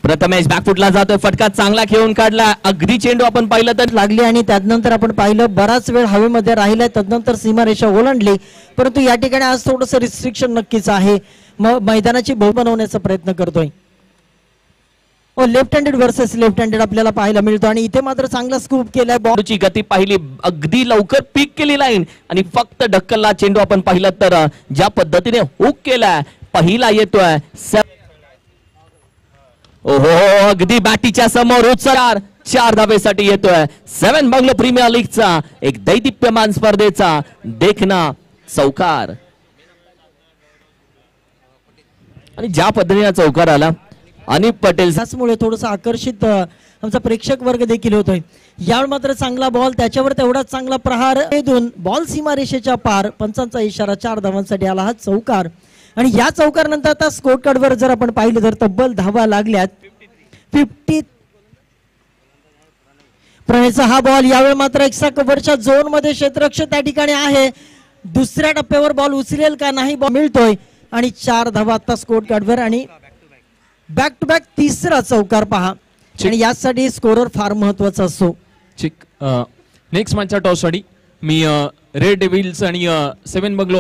प्रथमेश बॅकफुटला जातोय, फटका चांगला खेळून काढला, अगदी चेंडू आपण पाहिलं तर लागली आणि त्यानंतर आपण पाहिलं बराच वेळ हवेमध्ये राहिलाय, तदनंतर सीमारेषा ओलांडली. परंतु या ठिकाणी आज थोडंसं रिस्ट्रिक्शन नक्कीच आहे, मैदानाची भोव बनवण्याचा प्रयत्न करतोय. Left handed versus left handed आपल्याला पाहायला मिळतो आणि इथे मात्र चांगला स्कूप केलाय. बॉलची गती पाहिली, अगदी लवकर पीक केली लाईन आणि फक्त ढक्कलला चेंडू आपण पाहिलं तर ज्या पद्धतीने हुक केलाय, पहिला येतोय. ओहो, अगदी बॅटीच्या समोर उचलार 4 धावेसाठी येतोय. 7 बंगलो प्रीमियर लीगचा एक दैदिप्यमान स्पर्धेचा देखना चौकार आणि ज्या पद्धतीने चौकार आला आणि पटेल त्यामुळे थोडंसं आकर्षित आमचा प्रेक्षक वर्ग देखील होतोय. यावेळी मात्र चांगला बॉल, त्याच्यावर तेवढाच चांगला प्रहार येऊन बॉल सीमारेषेच्या पार. पंचांचा इशारा, 4 धावांसाठी आला हा चौकार. आणि या चौकार नंतर आता स्कोर कार्डवर जर आपण पाहिलं तर तब्बल धावा लागल्यात 50. प्रणयचा हा बॉल यावेळी मात्र एक्स्ट्रा कव्हरच्या झोन मध्ये क्षेत्ररक्षक त्या ठिकाणी आहे. दुसऱ्या टप्प्यावर बॉल उचलेल का नाही, बॉल मिळतोय आणि 4 धावा आता स्कोर कार्डवर आणि बॅक टू बॅक तिसरा चौकार पहा. आणि यासाठी स्कोरर फार महत्वाचा असतो. नेक्स्ट मॅचच्या टॉस साठी मी रेड डेव्हिल्स आणि 7 बंगलो